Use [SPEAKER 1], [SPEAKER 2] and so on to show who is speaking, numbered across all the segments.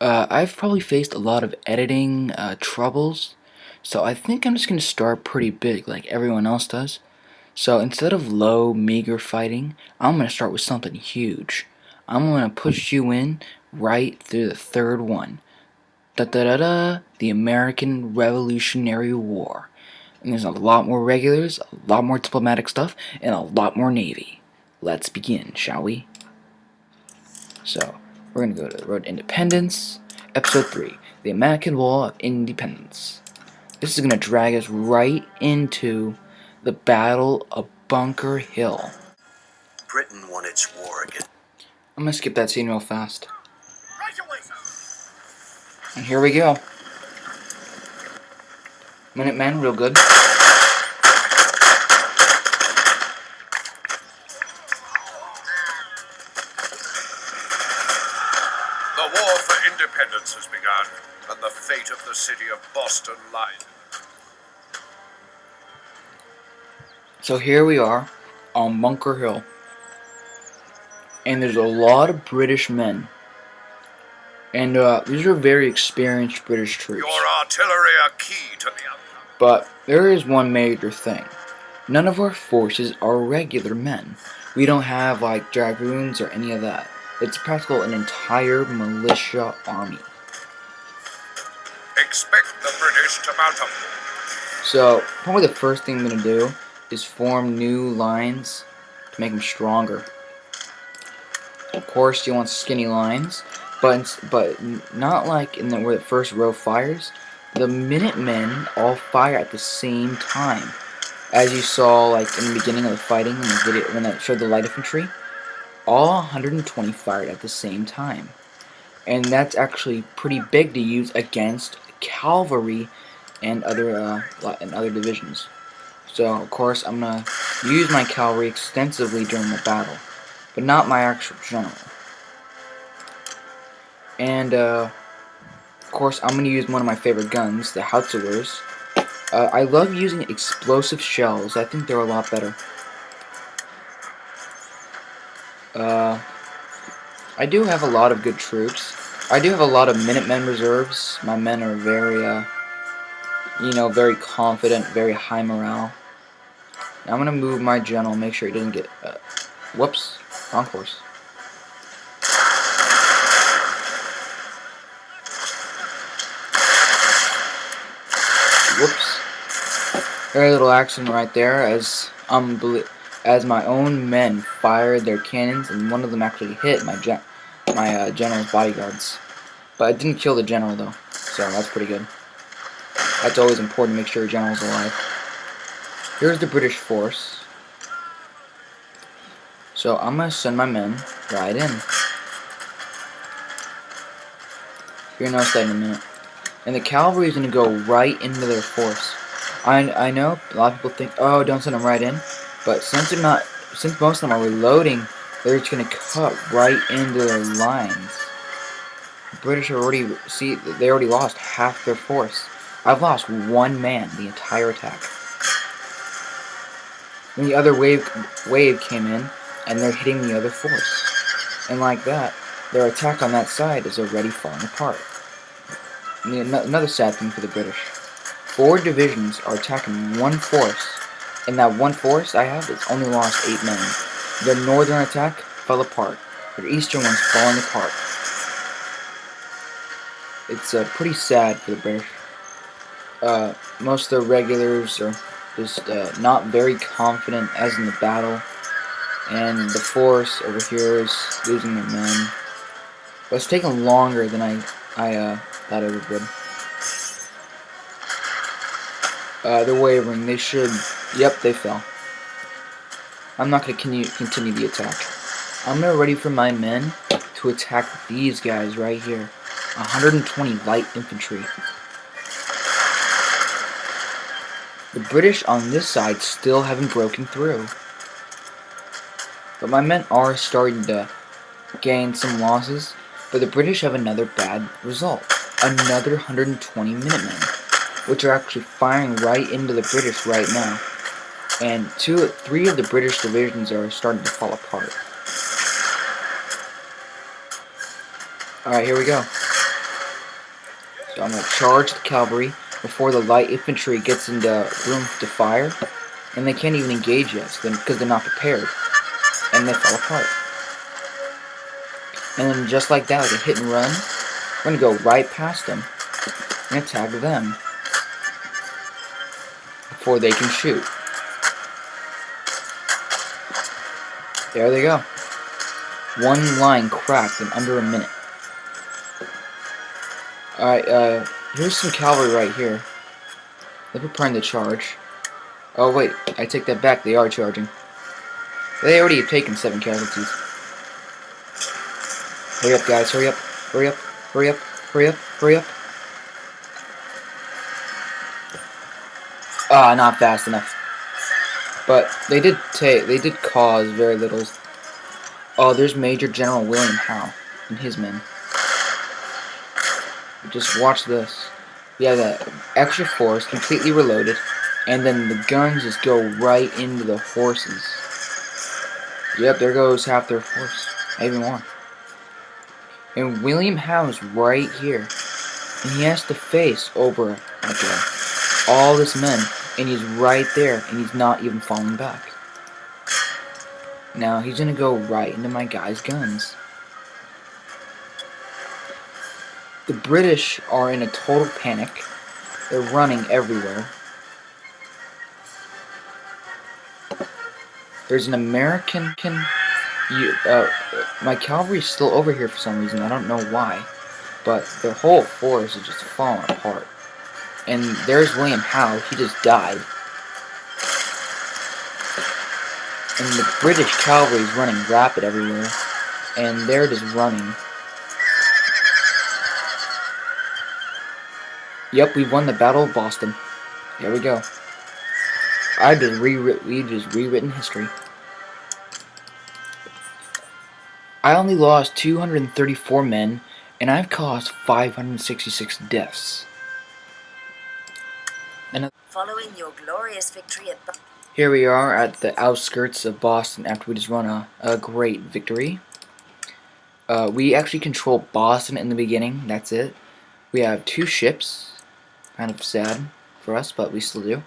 [SPEAKER 1] I've probably faced a lot of editing troubles, so I think I'm just going to start pretty big like everyone else does. So instead of low, meager fighting, I'm going to start with something huge. I'm going to push you in right through the third one. Da da da da, the American Revolutionary War. And there's a lot more regulars, a lot more diplomatic stuff, and a lot more navy. Let's begin, shall we? So, we're going to go to the Road to Independence, Episode 3, The American War of Independence. This is going to drag us right into the Battle of Bunker Hill.
[SPEAKER 2] Britain won its war again.
[SPEAKER 1] I'm going to skip that scene real fast. And here we go. Minutemen, real good.
[SPEAKER 3] The war for independence has begun, and the fate of the city of Boston lies.
[SPEAKER 1] So here we are on Bunker Hill. And there's a lot of British men. And these are very experienced British troops.
[SPEAKER 3] Your artillery are key to the outcome.
[SPEAKER 1] But there is one major thing. None of our forces are regular men. We don't have like dragoons or any of that. It's practically an entire militia army.
[SPEAKER 3] Expect the British to mount up.
[SPEAKER 1] So probably the first thing I'm going to do is form new lines to make them stronger. Of course you want skinny lines, but not like in where the first row fires. The Minutemen all fire at the same time. As you saw like in the beginning of the fighting in the video when I showed the light infantry, all 120 fired at the same time. And that's actually pretty big to use against cavalry and other divisions. So of course I'm gonna use my cavalry extensively during the battle, but not my actual general. And of course I'm gonna use one of my favorite guns, the howitzers. I love using explosive shells. I think they're a lot better. I do have a lot of good troops. I do have a lot of Minutemen reserves. My men are very, very confident, very high morale. Now I'm gonna move my general, make sure he doesn't get, whoops, wrong course. Whoops. Very little accident right there, as my own men fired their cannons, and one of them actually hit my general's bodyguards. But it didn't kill the general though, so that's pretty good. That's always important to make sure your general's alive. Here's the British force. So I'm gonna send my men right in. You're gonna notice that in a minute. And the cavalry is gonna go right into their force. I know a lot of people think, oh, don't send them right in, but since most of them are reloading, they're just gonna cut right into their lines. The British are they already lost half their force. I've lost one man the entire attack. Then the other wave came in, and they're hitting the other force, and like that, their attack on that side is already falling apart. Another sad thing for the British. 4 divisions are attacking one force, and that one force I have has only lost 8 men. Their northern attack fell apart. Their eastern one's falling apart. It's pretty sad for the British. Most of the regulars are just not very confident as in the battle, and the force over here is losing their men. But it's taking longer than I thought it would. They're wavering. They should. Yep, they fell. I'm not going to continue the attack. I'm now ready for my men to attack these guys right here. 120 light infantry. The British on this side still haven't broken through. But my men are starting to gain some losses. But the British have another bad result. Another 120 Minutemen, which are actually firing right into the British right now. And 3 of the British divisions are starting to fall apart. Alright, here we go. So I'm going to charge the cavalry before the light infantry gets into room to fire. And they can't even engage yet because they're not prepared. And they fall apart. And then just like that, like a hit and run, we're going to go right past them and attack them before they can shoot. There they go. One line cracked in under a minute. Alright, here's some cavalry right here. They're preparing to charge. Oh wait, I take that back, they are charging. They already have taken 7 casualties. Hurry up guys, hurry up, hurry up, hurry up, hurry up, hurry up. Ah, not fast enough. But they did cause very little. Oh, there's Major General William Howe and his men. Just watch this. We have that extra force completely reloaded, and then the guns just go right into the horses. Yep, there goes half their force. Even more. And William Howe is right here. And he has to face over like, all this men. And he's right there. And he's not even falling back. Now he's gonna go right into my guy's guns. The British are in a total panic. They're running everywhere. There's an American. My cavalry's still over here for some reason. I don't know why. But their whole force is just falling apart. And there's William Howe. He just died. And the British cavalry is running rapid everywhere. And they're just running. Yep, we won the Battle of Boston. There we go. We just rewritten history. I only lost 234 men, and I've caused 566 deaths. And
[SPEAKER 4] following your glorious victory at
[SPEAKER 1] here we are at the outskirts of Boston after we just won a great victory. We actually control Boston in the beginning, that's it. We have 2 ships. Kind of sad for us, but we still do.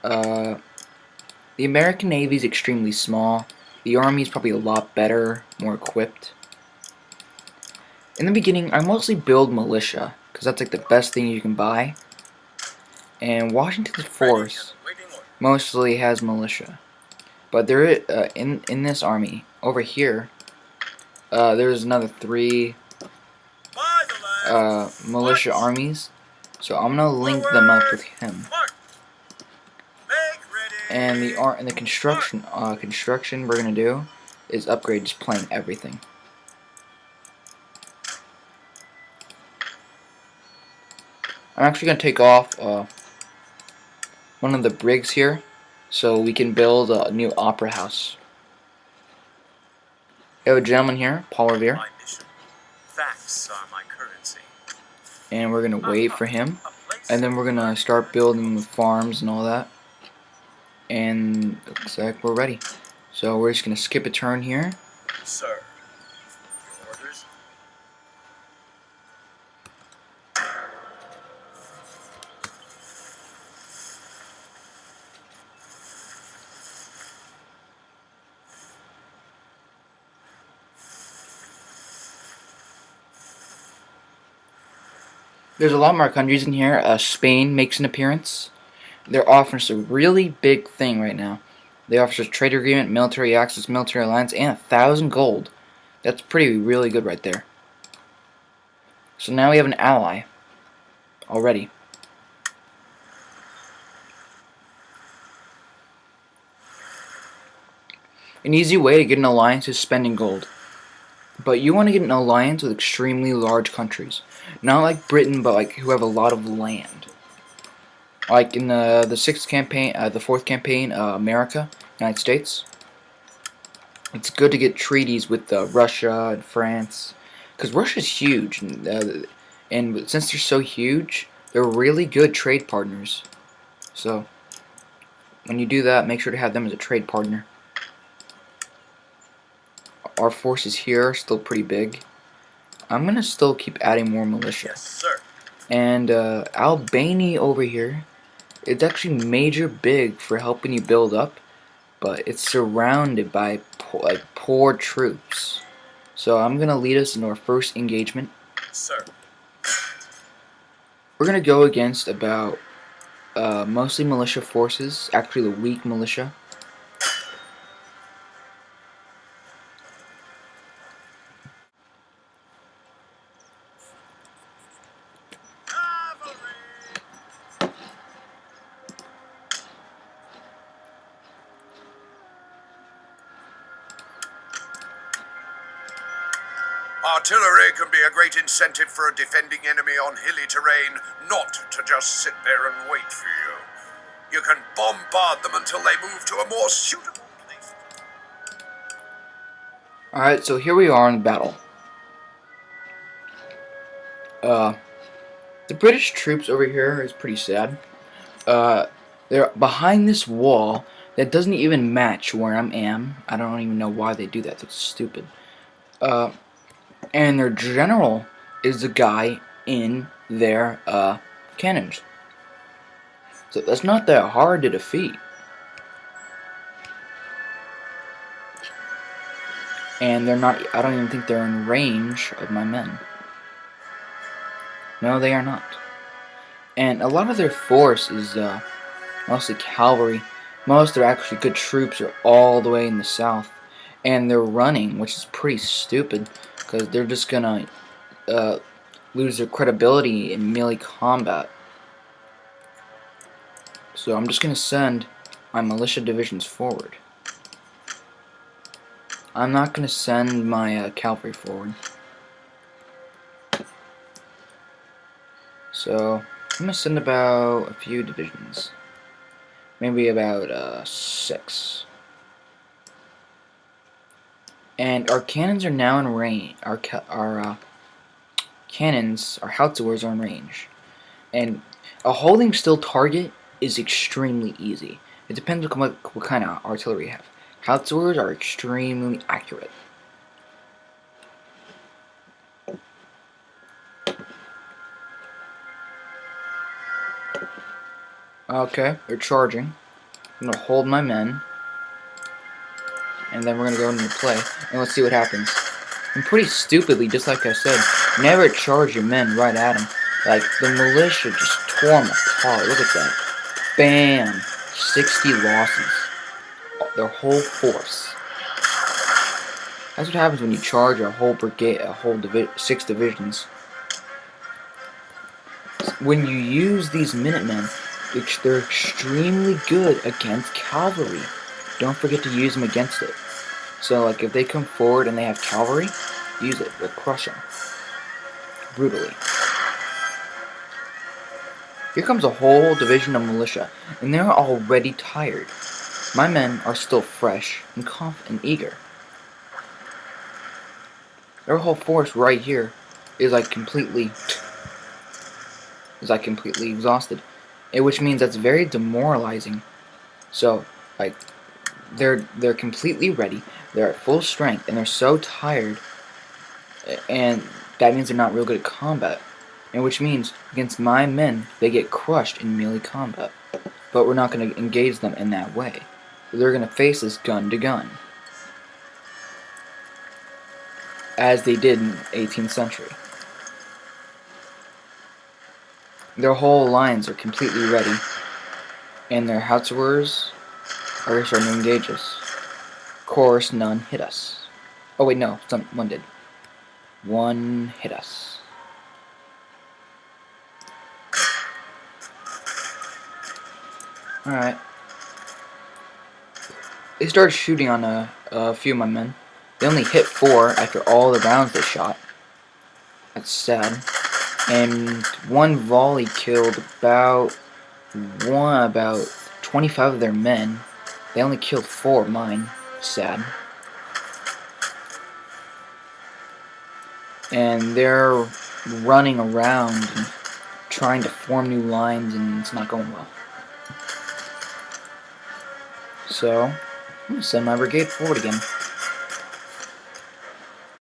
[SPEAKER 1] The American Navy is extremely small. The Army is probably a lot better, more equipped. In the beginning, I mostly build militia, because that's like the best thing you can buy. And Washington's force mostly has militia. But there is, in this army, over here, there's another 3 militia armies. So I'm gonna link them up with him. And the construction we're gonna do is upgrade just plain everything. I'm actually gonna take off one of the brigs here, so we can build a new opera house. We have a gentleman here, Paul Revere,
[SPEAKER 2] Facts are my currency.
[SPEAKER 1] and we're gonna wait for him, and then we're gonna start building the farms and all that. And looks like we're ready. So we're just gonna skip a turn here.
[SPEAKER 2] Sir, your orders?
[SPEAKER 1] There's a lot more countries in here. Spain makes an appearance. They're offering us a really big thing right now. They offer us a trade agreement, military access, military alliance, and 1,000 gold. That's really good right there. So now we have an ally already. An easy way to get an alliance is spending gold. But you want to get an alliance with extremely large countries. Not like Britain, but like who have a lot of land. Like in the 6th campaign, the 4th campaign, America, United States. It's good to get treaties with Russia and France, because Russia's huge, and since they're so huge, they're really good trade partners. So when you do that, make sure to have them as a trade partner. Our forces here are still pretty big. I'm gonna still keep adding more militia.
[SPEAKER 2] Yes, sir.
[SPEAKER 1] And Albany over here, it's actually major big for helping you build up, but it's surrounded by poor troops. So I'm gonna lead us into our first engagement.
[SPEAKER 2] Sir.
[SPEAKER 1] We're gonna go against about mostly militia forces, actually the weak militia.
[SPEAKER 3] Artillery can be a great incentive for a defending enemy on hilly terrain, not to just sit there and wait for you. You can bombard them until they move to a more suitable place.
[SPEAKER 1] Alright, so here we are in battle. The British troops over here is pretty sad. They're behind this wall that doesn't even match where I am. I don't even know why they do that. That's stupid. And their general is the guy in their cannons. So that's not that hard to defeat. And they're not, I don't even think they're in range of my men. No, they are not. And a lot of their force is mostly cavalry. Most of their actually good troops are all the way in the south. And they're running, which is pretty stupid, because they're just gonna lose their credibility in melee combat. So I'm just gonna send my militia divisions forward. I'm not gonna send my cavalry forward. So I'm gonna send about a few divisions, maybe about 6. And our cannons are now in range. Our cannons, our howitzers are in range. And a holding still target is extremely easy. It depends on what kind of artillery you have. Howitzers are extremely accurate. Okay, they're charging. I'm gonna hold my men, and then we're gonna go into play, and let's see what happens. And pretty stupidly, just like I said, never charge your men right at them. Like, the militia just tore them apart. Look at that. Bam! 60 losses. Their whole force. That's what happens when you charge a whole brigade, 6 divisions. When you use these Minutemen, they're extremely good against cavalry. Don't forget to use them against it. So, like, if they come forward and they have cavalry, use it. They'll crush them. Brutally. Here comes a whole division of militia, and they're already tired. My men are still fresh and confident and eager. Their whole force right here is like completely exhausted, which means that's very demoralizing. So, like, they're completely ready, they're at full strength, and they're so tired, and that means they're not real good at combat. And which means against my men, they get crushed in melee combat. But we're not going to engage them in that way. They're going to face us gun to gun, as they did in the 18th century. Their whole lines are completely ready, and their howitzers are starting to engage us. Of course, none hit us. Oh wait, no, one did. One hit us. Alright. They started shooting on a few of my men. They only hit 4 after all the rounds they shot. That's sad. And one volley killed about 25 of their men. They only killed 4 of mine. Sad. And they're running around and trying to form new lines, and it's not going well. So, I'm going to send my brigade forward again.